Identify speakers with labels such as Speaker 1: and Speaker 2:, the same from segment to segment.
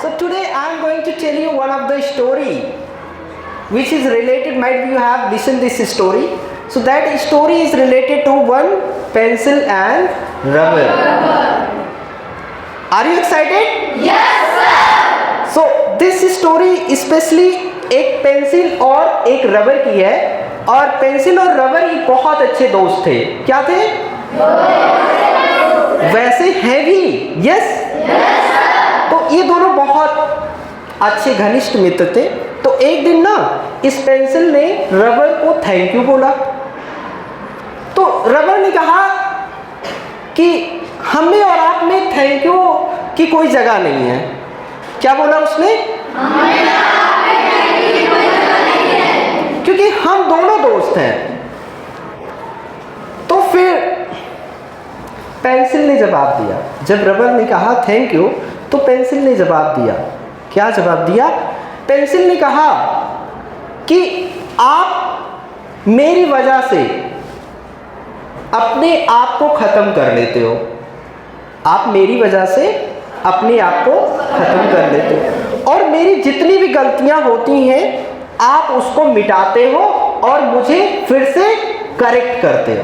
Speaker 1: So today I am going to tell you one of the story which is related, might be you have listened this story. So that story is related to one pencil and rubber. Are you excited?
Speaker 2: Yes, sir.
Speaker 1: So this story especially एक pencil और एक rubber की है, और pencil और rubber ही बहुत अच्छे दोस्त थे। क्या थे? वैसे हैं भी। यस, तो ये दोनों बहुत अच्छे घनिष्ठ मित्र थे। तो एक दिन ना इस पेंसिल ने रबर को थैंक यू बोला। तो रबर ने कहा कि हम में और आप में थैंक यू की कोई जगह नहीं है। क्या बोला उसने? क्योंकि हम दोनों दोस्त हैं। तो फिर पेंसिल ने जवाब दिया। जब रबर ने कहा थैंक यू, तो पेंसिल ने जवाब दिया। क्या जवाब दिया? पेंसिल ने कहा कि आप मेरी वजह से अपने आप को खत्म कर लेते हो। आप मेरी वजह से अपने आप को खत्म कर लेते हो, और मेरी जितनी भी गलतियां होती हैं आप उसको मिटाते हो और मुझे फिर से करेक्ट करते हो।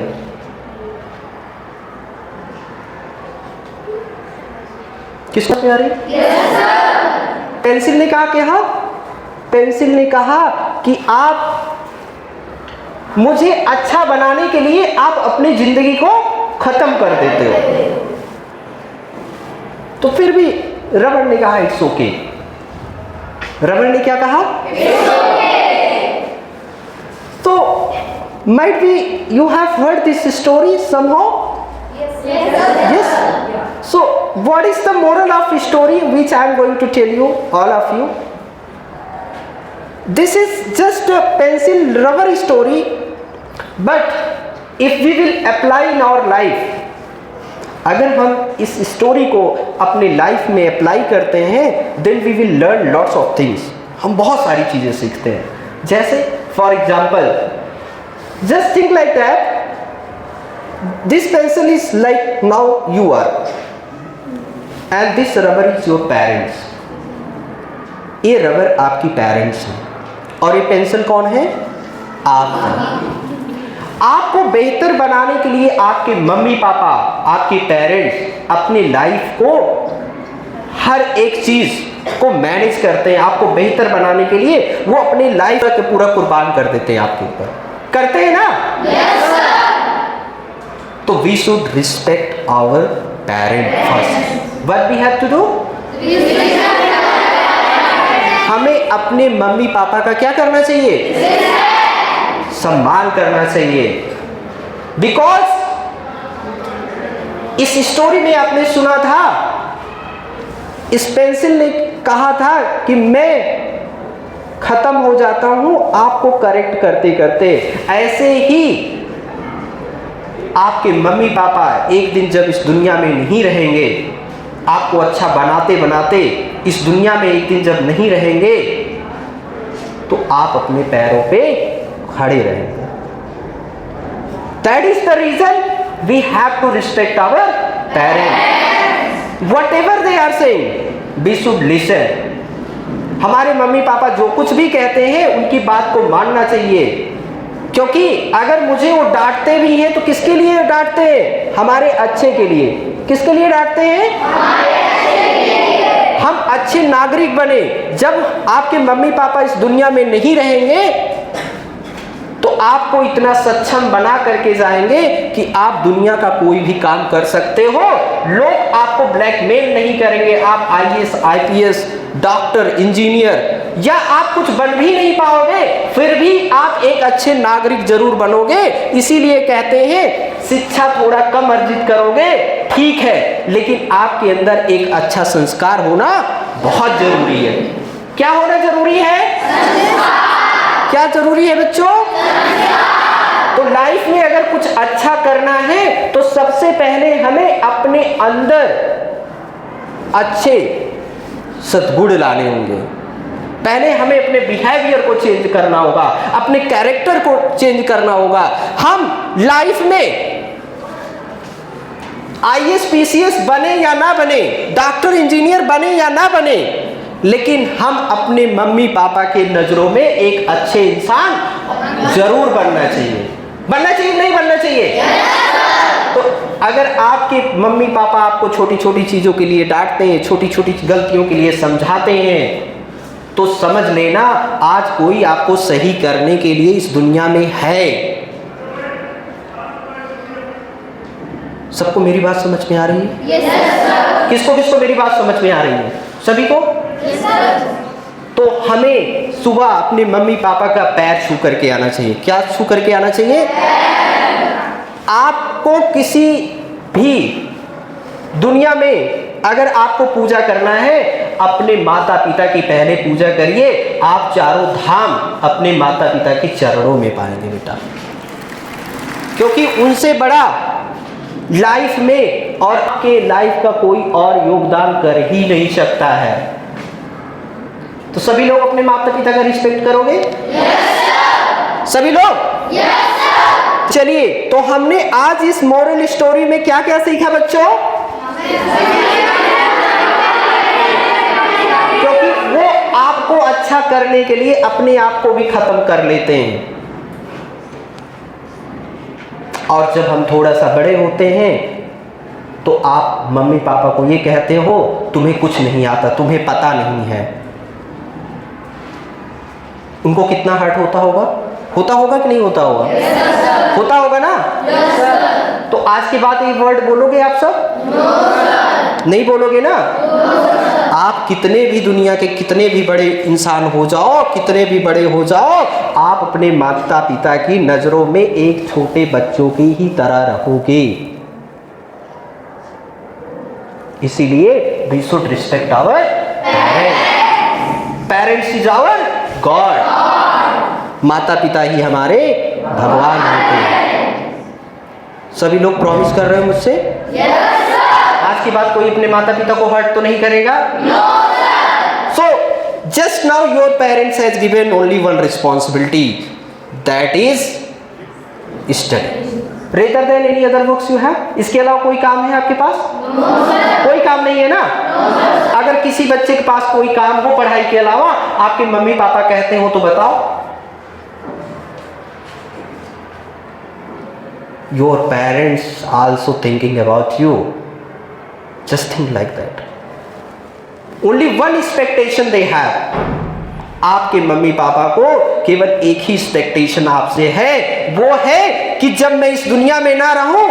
Speaker 1: किसको प्यारी?
Speaker 2: Yes, sir.
Speaker 1: पेंसिल ने कहा क्या? पेंसिल ने कहा कि आप मुझे अच्छा बनाने के लिए आप अपनी जिंदगी को खत्म कर देते हो। तो फिर भी रबर ने कहा इट्स ओके। रबर ने क्या कहा?
Speaker 2: It's okay.
Speaker 1: तो might be you have heard this story somehow? Yes. So what is the moral of the story which I am going to tell you, all of you? This is just a pencil rubber story, but if we will apply in our life, अगर हम इस story को अपने life में apply करते हैं, then we will learn lots of things. हम बहुत सारी चीज़ें सीखते हैं। जैसे for example, just think like that. This pencil is like now you are, and this rubber is your parents. ये रबर आपकी पेरेंट्स हैं, और ये पेंसिल कौन है? आप हैं। आपको बेहतर बनाने के लिए आपके मम्मी पापा, आपके पेरेंट्स अपनी लाइफ को हर एक चीज को मैनेज करते हैं। आपको बेहतर बनाने के लिए वो अपनी लाइफ को पूरा कुर्बान कर देते हैं आपके ऊपर। करते हैं ना?
Speaker 2: Yes, sir.
Speaker 1: तो we should respect our parent first. What we have to do? हमें अपने मम्मी पापा का क्या करना चाहिए? सम्मान करना चाहिए। बिकॉज इस स्टोरी में आपने सुना था, इस पेंसिल ने कहा था कि मैं खत्म हो जाता हूं आपको करेक्ट करते करते। ऐसे ही आपके मम्मी पापा एक दिन जब इस दुनिया में नहीं रहेंगे, आपको अच्छा बनाते बनाते इस दुनिया में एक दिन जब नहीं रहेंगे, तो आप अपने पैरों पे खड़े रहेंगे। That is the reason we have to respect our parents. Whatever they are saying, we should listen. हमारे मम्मी पापा जो कुछ भी कहते हैं उनकी बात को मानना चाहिए, क्योंकि अगर मुझे वो डांटते भी हैं तो किसके लिए डांटते हैं? हमारे अच्छे के लिए। किसके लिए डांटते हैं? हमारे अच्छे के लिए। हम अच्छे नागरिक बने। जब आपके मम्मी पापा इस दुनिया में नहीं रहेंगे तो आपको इतना सक्षम बना करके जाएंगे कि आप दुनिया का कोई भी काम कर सकते हो। लोग आपको ब्लैकमेल नहीं करेंगे। आप आईएएस, आईपीएस, डॉक्टर, इंजीनियर या आप कुछ बन भी नहीं पाओगे, फिर भी आप एक अच्छे नागरिक जरूर बनोगे। इसीलिए कहते हैं शिक्षा थोड़ा कम अर्जित करोगे, ठीक है, लेकिन आपके अंदर एक अच्छा संस्कार होना बहुत जरूरी है। क्या होना जरूरी है? क्या जरूरी है बच्चों? तो लाइफ में अगर कुछ अच्छा करना है तो सबसे पहले हमें अपने अंदर अच्छे सद्गुण लाने होंगे। पहले हमें अपने बिहेवियर को चेंज करना होगा, अपने कैरेक्टर को चेंज करना होगा। हम लाइफ में आईएएस पीसीएस बने या ना बने, डॉक्टर इंजीनियर बने या ना बने, लेकिन हम अपने मम्मी पापा के नज़रों में एक अच्छे इंसान जरूर बनना चाहिए। बनना चाहिए नहीं बनना चाहिए? तो अगर आपके मम्मी पापा आपको छोटी छोटी चीज़ों के लिए डांटते हैं, छोटी छोटी गलतियों के लिए समझाते हैं, तो समझ लेना आज कोई आपको सही करने के लिए इस दुनिया में है। सबको मेरी बात समझ में आ रही है?
Speaker 2: Yes, sir.
Speaker 1: किसको किसको मेरी बात समझ में आ रही है? सभी को?
Speaker 2: Yes, sir.
Speaker 1: तो हमें सुबह अपने मम्मी पापा का पैर छू करके आना चाहिए। क्या छू करके आना चाहिए? आपको किसी भी दुनिया में अगर आपको पूजा करना है, अपने माता पिता की पहले पूजा करिए। आप चारों धाम अपने माता पिता के चरणों में पाएंगे बेटा, क्योंकि उनसे बड़ा लाइफ में और आपके लाइफ का कोई और योगदान कर ही नहीं सकता है। तो सभी लोग अपने माता पिता का रिस्पेक्ट करोगे?
Speaker 2: Yes, sir.
Speaker 1: सभी लोग?
Speaker 2: Yes, sir.
Speaker 1: चलिए, तो हमने आज इस मोरल स्टोरी में क्या क्या सीखा बच्चों? क्योंकि वो आपको अच्छा करने के लिए अपने आप को भी खत्म कर लेते हैं। और जब हम थोड़ा सा बड़े होते हैं तो आप मम्मी पापा को ये कहते हो तुम्हें कुछ नहीं आता, तुम्हें पता नहीं है। उनको कितना हर्ट होता होगा? होता होगा कि नहीं होता होगा?
Speaker 2: Yes,
Speaker 1: होता होगा ना?
Speaker 2: Yes, sir.
Speaker 1: तो आज के बाद ये वर्ड बोलोगे आप सब?
Speaker 2: No, sir.
Speaker 1: नहीं बोलोगे ना?
Speaker 2: No, sir.
Speaker 1: आप कितने भी दुनिया के कितने भी बड़े इंसान हो जाओ, कितने भी बड़े हो जाओ, आप अपने माता पिता की नजरों में एक छोटे बच्चों की ही तरह रहोगे। इसीलिए we should respect our parents is our god. माता पिता ही हमारे भगवान होते हैं। सभी लोग प्रॉमिस कर रहे हैं मुझसे?
Speaker 2: Yes, sir.
Speaker 1: आज के बाद कोई अपने माता पिता को हर्ट तो नहीं करेगा?
Speaker 2: No, sir.
Speaker 1: So, just now your parents has given only one responsibility, that is study. Rather than any other works you have. इसके अलावा कोई काम है आपके पास?
Speaker 2: No, sir.
Speaker 1: कोई काम नहीं है ना?
Speaker 2: No, sir.
Speaker 1: अगर किसी बच्चे के पास कोई काम हो पढ़ाई के अलावा, आपके मम्मी पापा कहते हो तो बताओ। Your parents also thinking about you. Just think like that. Only one expectation they have. आपके मम्मी पापा को केवल एक ही एक्सपेक्टेशन आपसे है, वो है कि जब मैं इस दुनिया में ना रहूं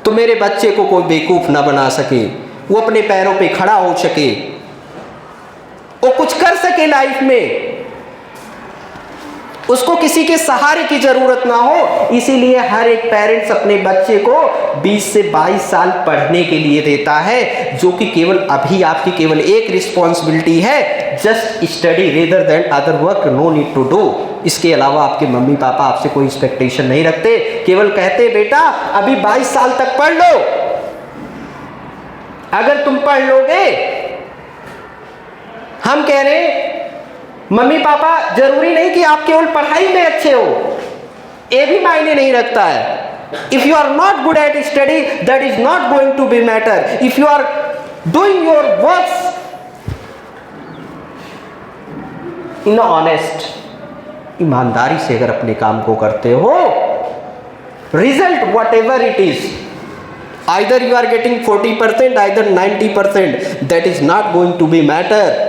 Speaker 1: तो मेरे बच्चे को कोई बेवकूफ ना बना सके, वो अपने पैरों पे खड़ा हो सके, वो कुछ कर सके लाइफ में, उसको किसी के सहारे की जरूरत ना हो। इसीलिए हर एक पेरेंट्स अपने बच्चे को 20 से 22 साल पढ़ने के लिए देता है, जो कि केवल अभी आपकी केवल एक रिस्पॉन्सिबिलिटी है, just study rather than other work, no need to do. इसके अलावा आपके मम्मी पापा आपसे कोई एक्सपेक्टेशन नहीं रखते, केवल कहते बेटा अभी 22 साल तक पढ़ लो, अगर तुम पढ़ लोगे, हम कह रहे हैं मम्मी पापा जरूरी नहीं कि आप केवल पढ़ाई में अच्छे हो, ये भी मायने नहीं रखता है। If you are not good at study, that is not going to be matter. If you are doing your works in honest, ईमानदारी से अगर अपने काम को करते हो, result whatever it is, either you are getting 40%, either 90%, that is not going to be matter.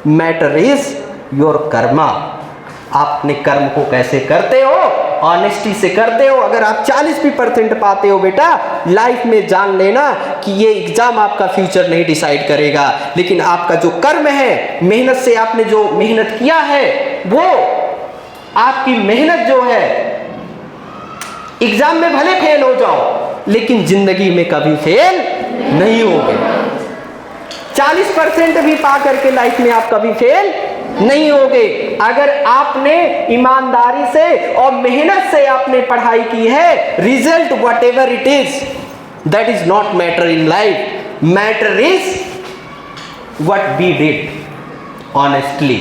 Speaker 1: Matter is your karma. आप अपने कर्म को कैसे करते हो? ऑनेस्टी से करते हो। अगर आप 40% पाते हो बेटा, लाइफ में जान लेना कि ये एग्जाम आपका फ्यूचर नहीं डिसाइड करेगा, लेकिन आपका जो कर्म है, मेहनत से आपने जो मेहनत किया है, वो आपकी मेहनत जो है, एग्जाम में भले फेल हो जाओ लेकिन जिंदगी में कभी फेल नहीं होगे। 40% भी पा करके लाइफ में आप कभी फेल नहीं होगे। अगर आपने ईमानदारी से और मेहनत से आपने पढ़ाई की है, result whatever it is, that is not matter in life. Matter is what we did honestly,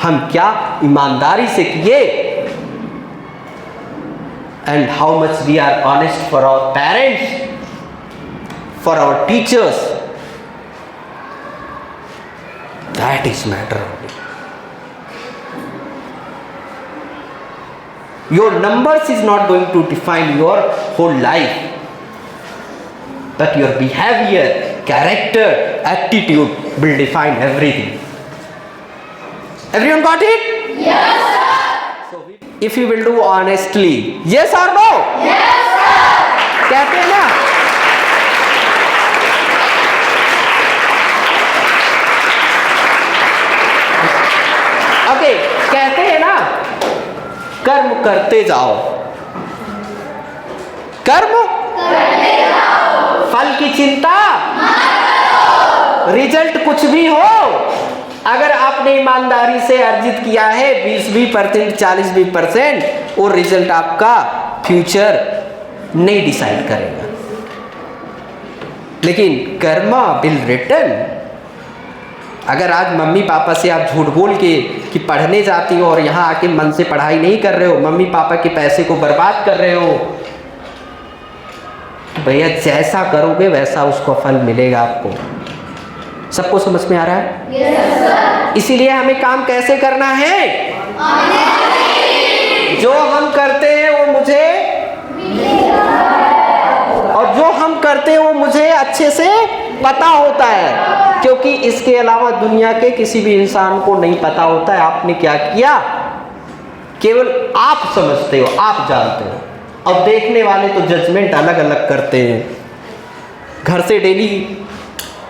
Speaker 1: हम क्या ईमानदारी से किए, and how much we are honest for our parents, for our teachers, that is matter only. Your numbers is not going to define your whole life, but your behavior, character, attitude will define everything. Everyone got it?
Speaker 2: Yes, sir.
Speaker 1: So if you will do honestly, yes or no?
Speaker 2: Yes, sir.
Speaker 1: कहते हैं ना, okay, कहते हैं ना, कर्म करते जाओ, कर्म
Speaker 2: करते जाओ,
Speaker 1: फल की चिंता, रिजल्ट कुछ भी हो, अगर आपने ईमानदारी से अर्जित किया है 20% 40% वो रिजल्ट आपका फ्यूचर नहीं डिसाइड करेगा। लेकिन कर्मा विल रिटर्न। अगर आज मम्मी पापा से आप झूठ बोल के कि पढ़ने जाती हो और यहाँ आके मन से पढ़ाई नहीं कर रहे हो, मम्मी पापा के पैसे को बर्बाद कर रहे हो, तो भैया जैसा करोगे वैसा उसको फल मिलेगा आपको। सबको समझ में आ रहा है?
Speaker 2: Yes, sir.
Speaker 1: इसीलिए हमें काम कैसे करना है? जो हम करते हैं वो मुझे, और जो हम करते हैं वो मुझे अच्छे से पता होता है, क्योंकि इसके अलावा दुनिया के किसी भी इंसान को नहीं पता होता है आपने क्या किया। केवल आप समझते हो, आप जानते हो, और देखने वाले तो जजमेंट अलग अलग करते हैं। घर से डेली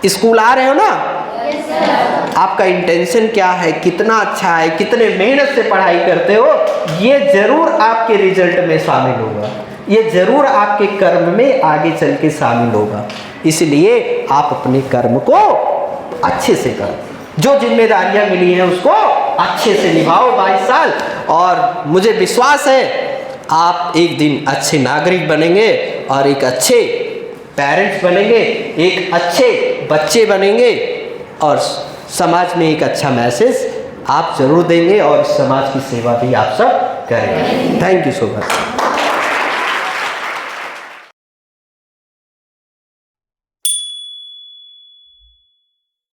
Speaker 1: स्कूल आ रहे हो ना,
Speaker 2: Yes, sir.
Speaker 1: आपका इंटेंशन क्या है, कितना अच्छा है, कितने मेहनत से पढ़ाई करते हो, ये जरूर आपके रिजल्ट में शामिल होगा, ये जरूर आपके कर्म में आगे चल के शामिल होगा। इसलिए आप अपने कर्म को अच्छे से करो, जो जिम्मेदारियां मिली हैं उसको अच्छे से निभाओ 22 साल, और मुझे विश्वास है आप एक दिन अच्छे नागरिक बनेंगे और एक अच्छे पेरेंट्स बनेंगे, एक अच्छे बच्चे बनेंगे, और समाज में एक अच्छा मैसेज आप जरूर देंगे और समाज की सेवा भी आप सब करेंगे। Thank you so much.